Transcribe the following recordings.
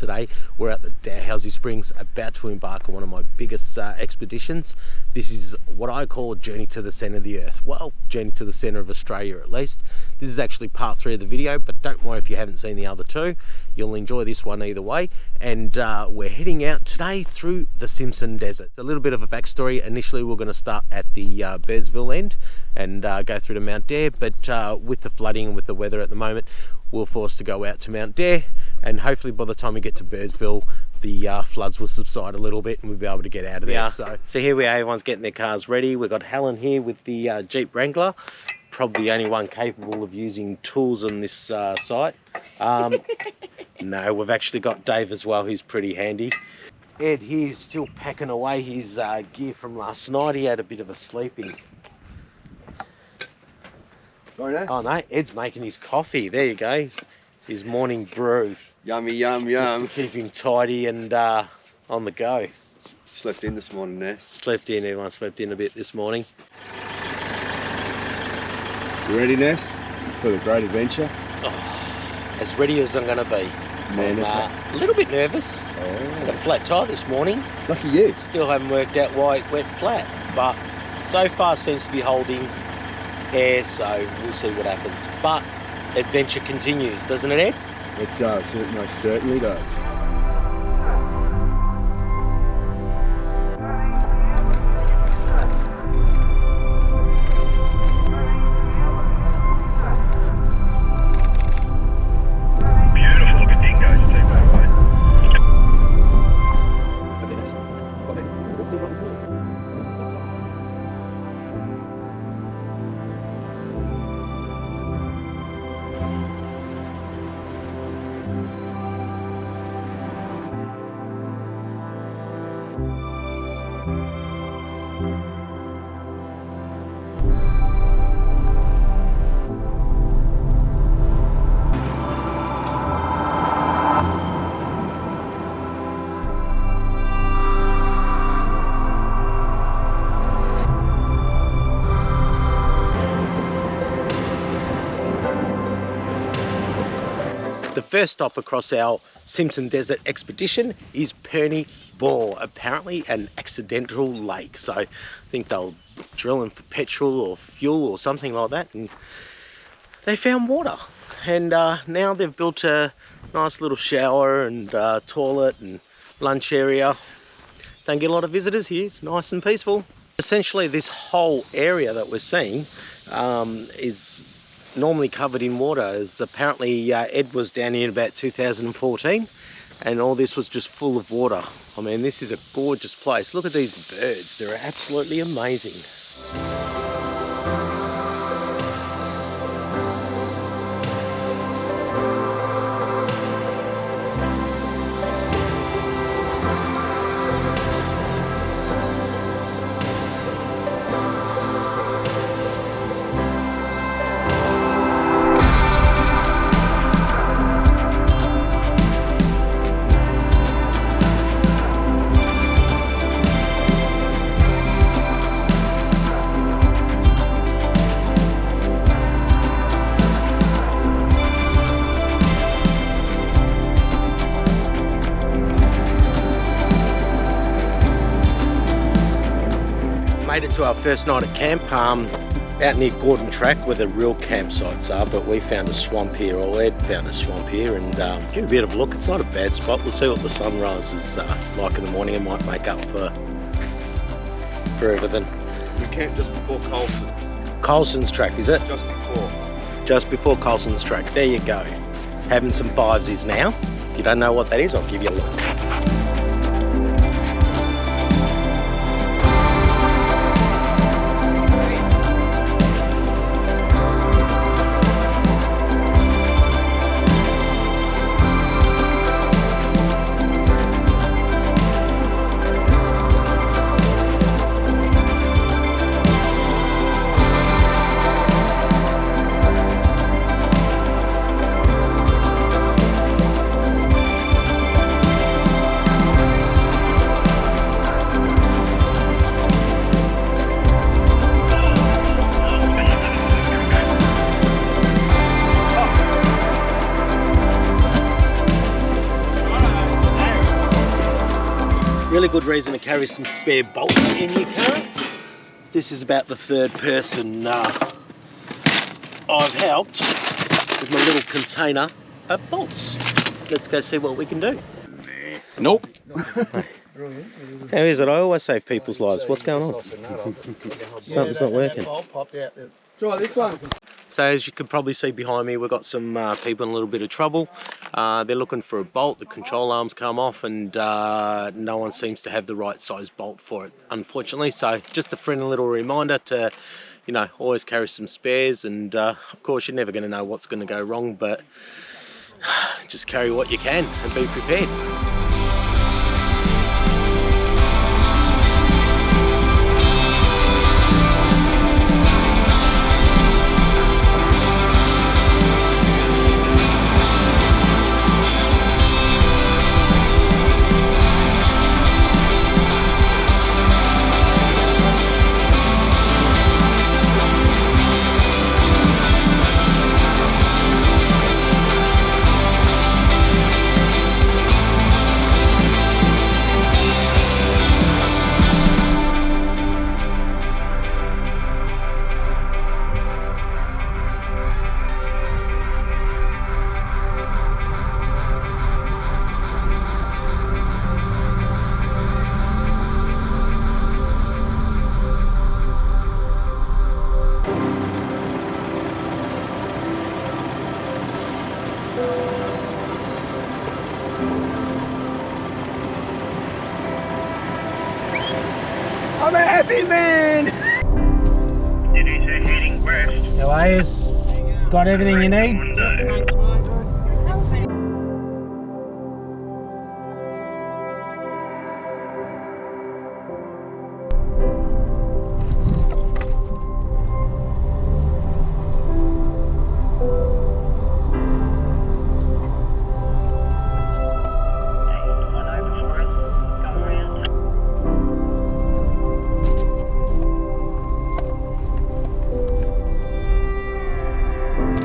Today we're at the Dalhousie Springs, about to embark on one of my biggest expeditions. This is what I call a journey to the centre of the earth. Well, journey to the centre of Australia at least. This is actually part 3 of the video, but don't worry if you haven't seen the other 2. You'll enjoy this one either way. And we're heading out today through the Simpson Desert. A little bit of a backstory. Initially we're going to start at the Birdsville end and go through to Mount Dare, but with the flooding and with the weather at the moment, we're forced to go out to Mount Dare, and hopefully by the time we get to Birdsville the floods will subside a little bit and we'll be able to get out of there. So here we are, everyone's getting their cars ready. We've got Helen here with the Jeep Wrangler, probably the only one capable of using tools on this site. No, we've actually got Dave as well, who's pretty handy. Ed here is still packing away his gear from last night. He had a bit of a sleep in. Oh no, Ed's making his coffee. There you go, his morning brew. Yummy, yum, yum. Just to keep him tidy and on the go. Slept in this morning, Ness. Slept in, everyone slept in a bit this morning. You ready, Ness, for the great adventure? Oh, as ready as I'm going to be. Man, I'm a little bit nervous. Had a flat tire this morning. Lucky you. Still haven't worked out why it went flat, but so far seems to be holding air, so we'll see what happens. But adventure continues, doesn't it, Ed? It does, it most certainly does. The first stop across our Simpson Desert Expedition is Perny Bore, apparently an accidental lake. So I think they'll drilling for petrol or fuel or something like that, and they found water. And now they've built a nice little shower and toilet and lunch area. Don't get a lot of visitors here, it's nice and peaceful. Essentially this whole area that we're seeing is normally covered in water, as apparently Ed was down here in about 2014 and all this was just full of water. I mean, this is a gorgeous place. Look at these birds, they're absolutely amazing. Made it to our first night at camp, out near Gordon Track where the real campsites are, but we found a swamp here, or Ed found a swamp here, and give it a bit of a look. It's not a bad spot. We'll see what the sunrise is like in the morning. It might make up for everything. We camped just before Colson's. Colson's Track, is it? Just before. Just before Colson's Track. There you go. Having some fivesies now. If you don't know what that is, I'll give you a look. Really good reason to carry some spare bolts in your car. This is about the third person I've helped with my little container of bolts. Let's go see what we can do. Nope. How is it? I always save people's lives. What's going on? Something's not working. Try this one. So as you can probably see behind me, we've got some people in a little bit of trouble. They're looking for a bolt. The control arm's come off and no one seems to have the right size bolt for it, unfortunately. So just a friendly little reminder to, you know, always carry some spares. And of course, you're never going to know what's going to go wrong, but just carry what you can and be prepared. I'm a happy man! Did he say heading west? How are you? Got everything you need?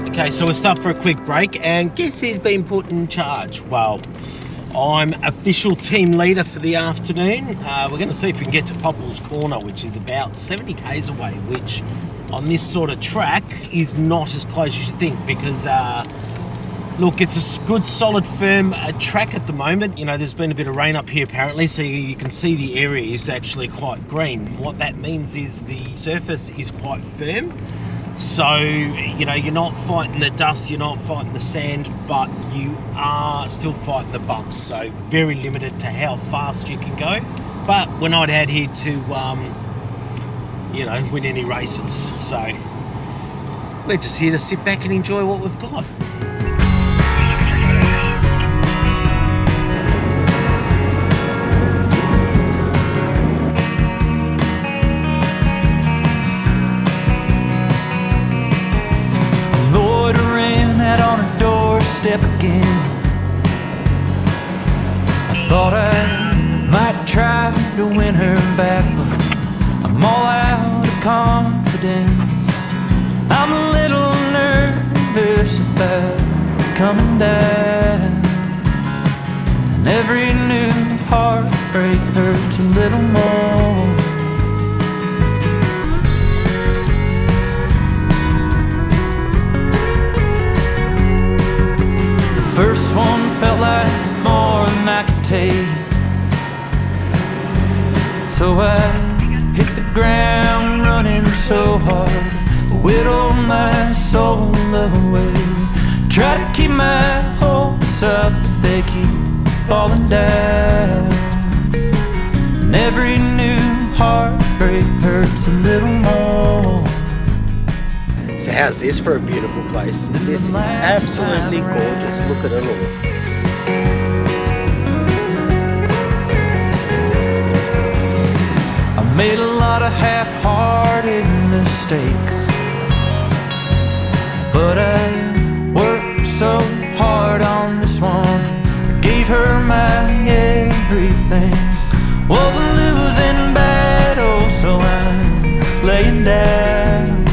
Okay, so we're stopped for a quick break, and guess who's been put in charge? Well, I'm official team leader for the afternoon. We're going to see if we can get to Poeppel Corner, which is about 70 k's away, which on this sort of track is not as close as you think, because look, it's a good solid firm track at the moment. You know, there's been a bit of rain up here apparently, so you can see the area is actually quite green. What that means is the surface is quite firm. So, you know, you're not fighting the dust, you're not fighting the sand, but you are still fighting the bumps. So very limited to how fast you can go. But we're not out here to, you know, win any races. So we're just here to sit back and enjoy what we've got. Again, I thought I might try to win her back, but I'm all out of confidence. I'm a little nervous about coming down, and every new heartbreak hurts a little more. First one felt like more than I could take, so I hit the ground running so hard, whittled my soul away. Try to keep my hopes up, but they keep falling down, and every new heartbreak hurts a little more. So how's this for a beautiful place? This is absolutely gorgeous. Look at it all. I made a lot of half-hearted mistakes, but I worked so hard on this one. I gave her my everything. Was a losing battle, so I'm laying down.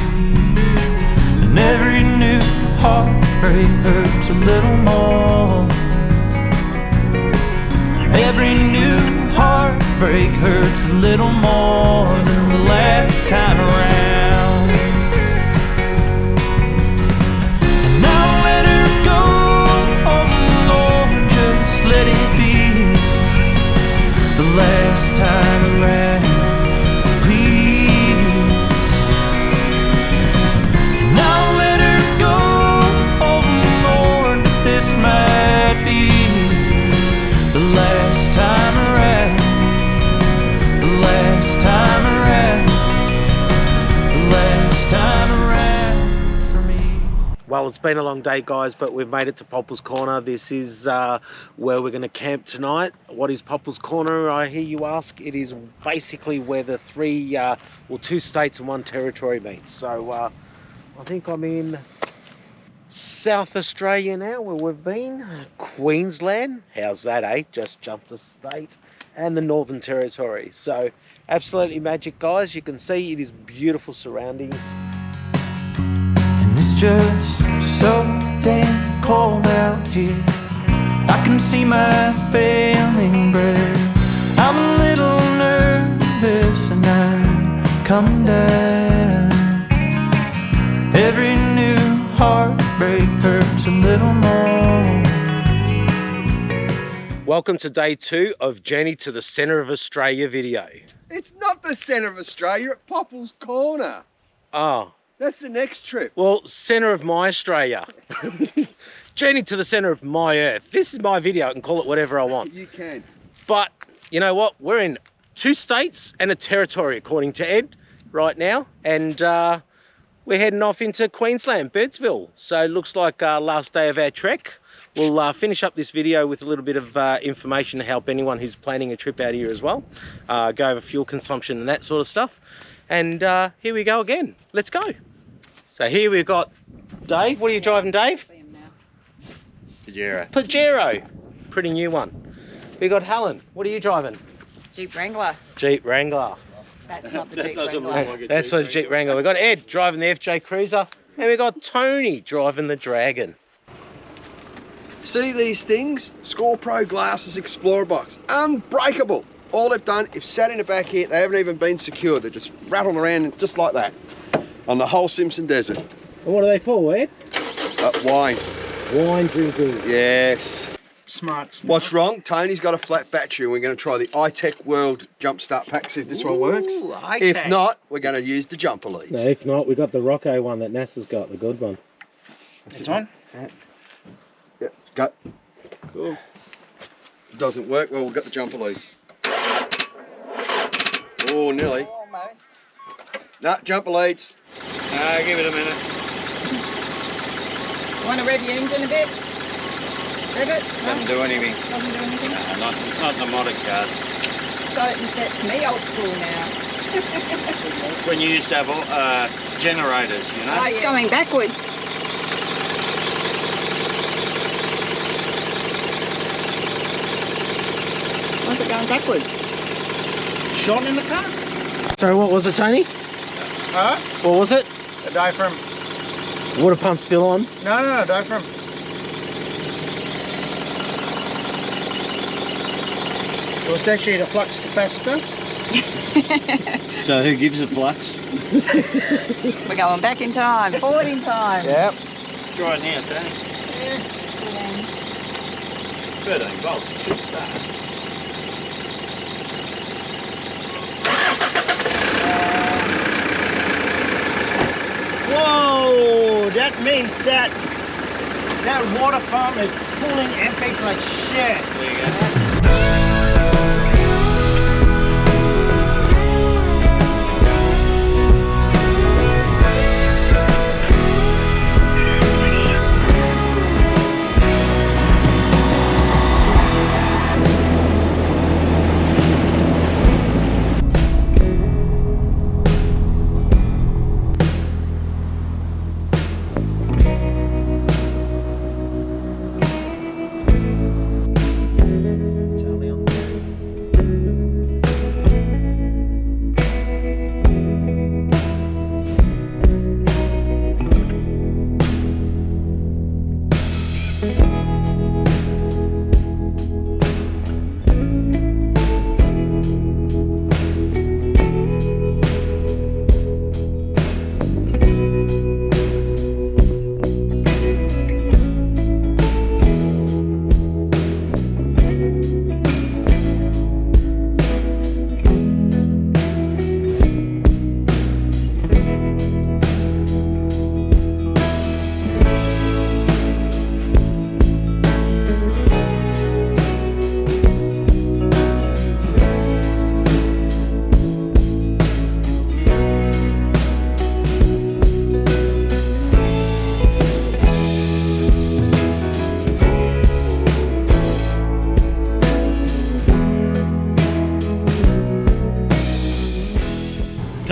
And every new heartbreak hurts a little more. Every new heartbreak heartbreak hurts a little more than the last time around. And I'll let her go, oh Lord, just let it be the last time around, please. And I'll let her go, oh Lord, this might be the last time around, the last time around, the last time around for me. Well, it's been a long day, guys, but we've made it to Poeppel's Corner. This is where we're going to camp tonight. What is Poeppel's Corner, I hear you ask? It is basically where the two states and one territory meet. So I think I'm in South Australia now, where we've been. Queensland, how's that, eh? Just jumped a state. And the Northern Territory. So absolutely magic, guys. You can see it is beautiful surroundings. And it's just so damn cold out here. I can see my failing breath. I'm a little nervous and I'm coming down. Every new heartbreak hurts a little more. Welcome to day 2 of Journey to the Centre of Australia video. It's not the centre of Australia, you're at Poeppel's Corner. Oh, That's the next trip. well, centre of my Australia. Journey to the centre of my earth. This is my video. I can call it whatever I want. You can. But you know what? We're in 2 states and a territory, according to Ed, right now. And we're heading off into Queensland, Birdsville. So it looks like last day of our trek. We'll finish up this video with a little bit of information to help anyone who's planning a trip out here as well. Go over fuel consumption and that sort of stuff. And here we go again. Let's go. So here we've got Dave. What are you driving, Dave? Pajero. Pretty new one. We got Helen. What are you driving? Jeep Wrangler. Jeep Wrangler. That's not the Jeep Wrangler. That's a Jeep Wrangler. We got Ed driving the FJ Cruiser. And we got Tony driving the Dragon. See these things? Score Pro Glasses Explorer Box. Unbreakable. All they've done is sat in the back here. They haven't even been secured. They're just rattled around just like that on the whole Simpson Desert. And what are they for, Ed? Wine. Wine drinkers. Yes. Smart. What's wrong? Tony's got a flat battery. We're going to try the iTech World Jump Start Pack, see if this one works. If not, we're going to use the jumper leads. No, if not, we got the Rocco one that NASA's got, the good one. It's on? Yep, go. Cool. If it doesn't work, well, we've got the jumper leads. Oh, nearly. Almost. No, jumper leads. Give it a minute. Want to rev your engine a bit? Rev it? Doesn't do anything. Doesn't do anything? Not the modded cars. So that's me old school now. When you used to have generators, you know? Oh, yeah. Going backwards. Why's it going backwards? Shot in the car? Sorry, what was it, Tony? Huh? What was it? A diaphragm. Water pump still on? No, diaphragm. Well, it's actually the flux capacitor. So who gives the flux? We're going back in time, forward in time. Yep. Try it now, Tony. Yeah. 13 volts. Should start. Whoa! That means that water pump is pulling Epic like shit. There you go.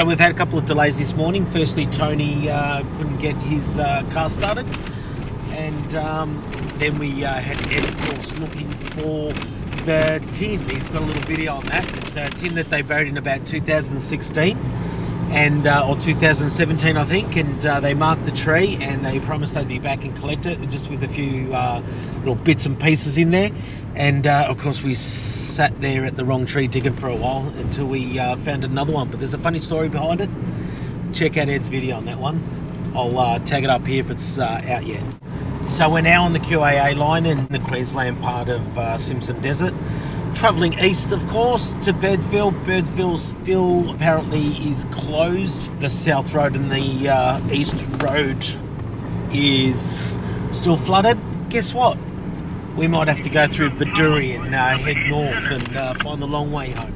So we've had a couple of delays this morning. Firstly, Tony couldn't get his car started, and then we had Ed, of course, looking for the tin. He's got a little video on that. It's a tin that they buried in about 2016 and or 2017, I think, and they marked the tree and they promised they'd be back and collect it, just with a few little bits and pieces in there. And of course we sat there at the wrong tree digging for a while until we found another one. But there's a funny story behind it. Check out Ed's video on that one. I'll tag it up here if it's out yet. So we're now on the QAA line in the Queensland part of Simpson Desert, travelling east, of course, to Birdsville. Birdsville still apparently is closed. The South Road and the East Road is still flooded. Guess what? We might have to go through Baduri and head north and find the long way home.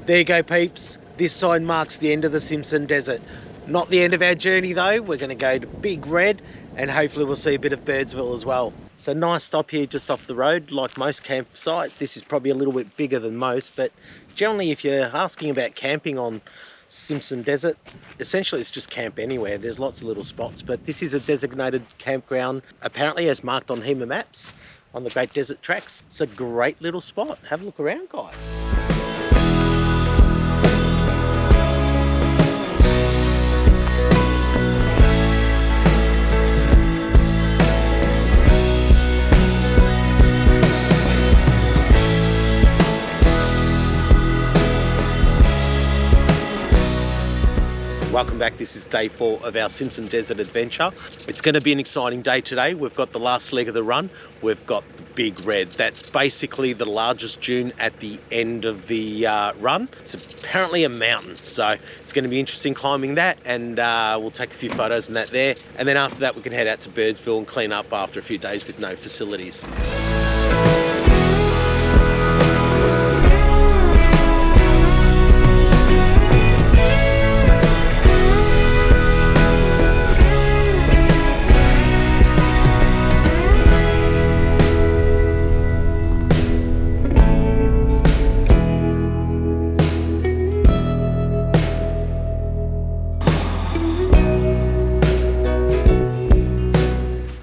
There you go, peeps. This sign marks the end of the Simpson Desert. Not the end of our journey though. We're going to go to Big Red and hopefully we'll see a bit of Birdsville as well. So nice stop here just off the road. Like most campsites, this is probably a little bit bigger than most, but generally if you're asking about camping on Simpson Desert, essentially it's just camp anywhere. There's lots of little spots, but this is a designated campground, apparently as marked on HEMA maps on the Great Desert Tracks. It's a great little spot. Have a look around, guys. Welcome back. This is day 4 of our Simpson Desert Adventure. It's going to be an exciting day today. We've got the last leg of the run. We've got the Big Red. That's basically the largest dune at the end of the run. It's apparently a mountain, so it's going to be interesting climbing that, and we'll take a few photos and that there. And then after that we can head out to Birdsville and clean up after a few days with no facilities.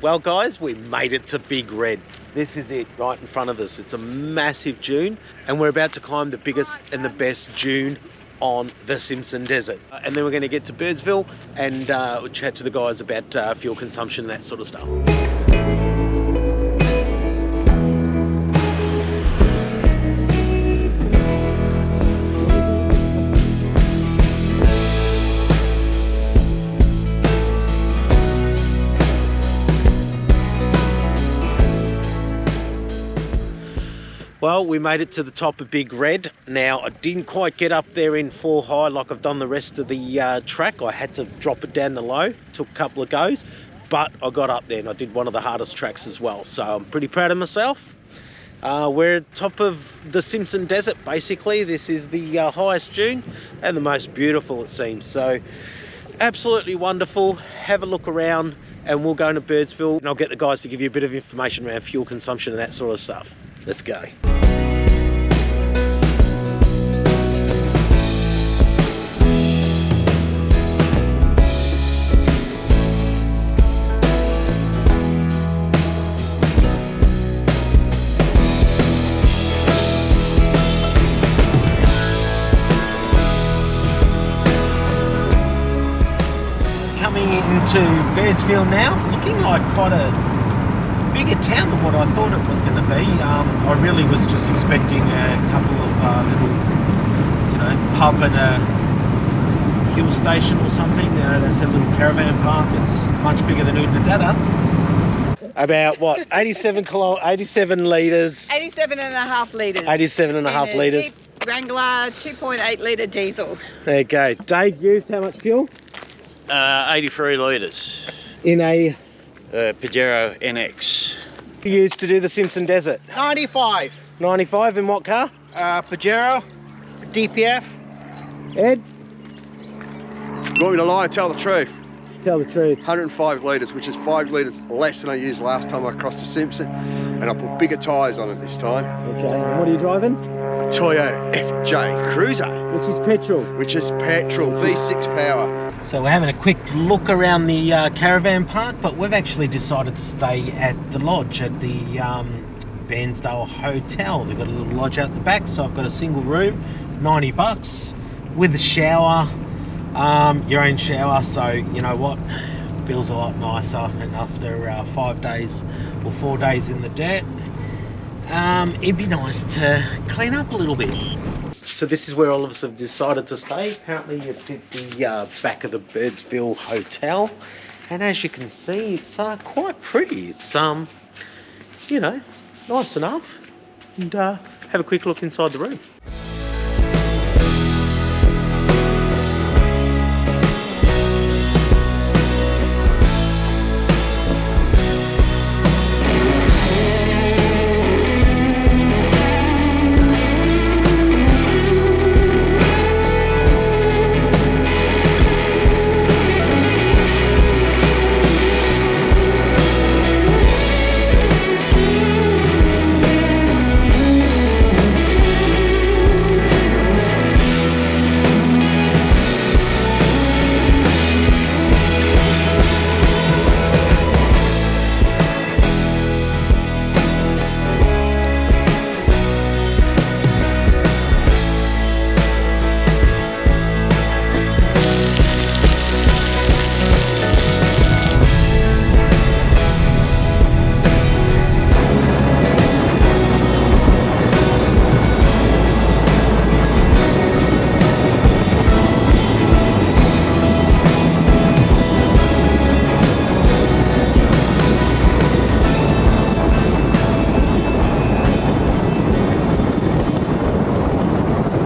Well guys, we made it to Big Red. This is it right in front of us. It's a massive dune and we're about to climb the biggest and the best dune on the Simpson Desert. And then we're going to get to Birdsville and we'll chat to the guys about fuel consumption and that sort of stuff. Well, we made it to the top of Big Red. Now, I didn't quite get up there in 4 high like I've done the rest of the track. I had to drop it down to low. Took a couple of goes, but I got up there and I did one of the hardest tracks as well. So I'm pretty proud of myself. We're at top of the Simpson Desert, basically. This is the highest dune and the most beautiful, it seems. So absolutely wonderful. Have a look around and we'll go into Birdsville and I'll get the guys to give you a bit of information around fuel consumption and that sort of stuff. Let's go. Coming into Birdsville now, looking like quite a bigger town than what I thought it was going to be. I really was just expecting a couple of little, you know, pub and a fuel station or something. There's a little caravan park. It's much bigger than Oodnadatta. About what, 87 litres? 87 and a half litres. 87 and a half litres. Jeep Wrangler 2.8 litre diesel. There you go. Dave used how much fuel? 83 litres. In a Pajero NX. You used to do the Simpson Desert? 95. 95 in what car? Pajero, DPF. Ed? You want me to lie or tell the truth? Tell the truth. 105 litres, which is 5 litres less than I used last time I crossed the Simpson. And I put bigger tyres on it this time. Okay, and what are you driving? A Toyota FJ Cruiser, Which is petrol. which is petrol, V6 power. So we're having a quick look around the caravan park, but we've actually decided to stay at the lodge at the Birdsville Hotel. They've got a little lodge out the back, so I've got a single room, $90 with a shower, your own shower. So you know what, feels a lot nicer. And after 5 days or 4 days in the dirt, it'd be nice to clean up a little bit. So this is where all of us have decided to stay. Apparently it's at the back of the Birdsville Hotel, and as you can see, it's quite pretty. It's you know, nice enough. And have a quick look inside the room.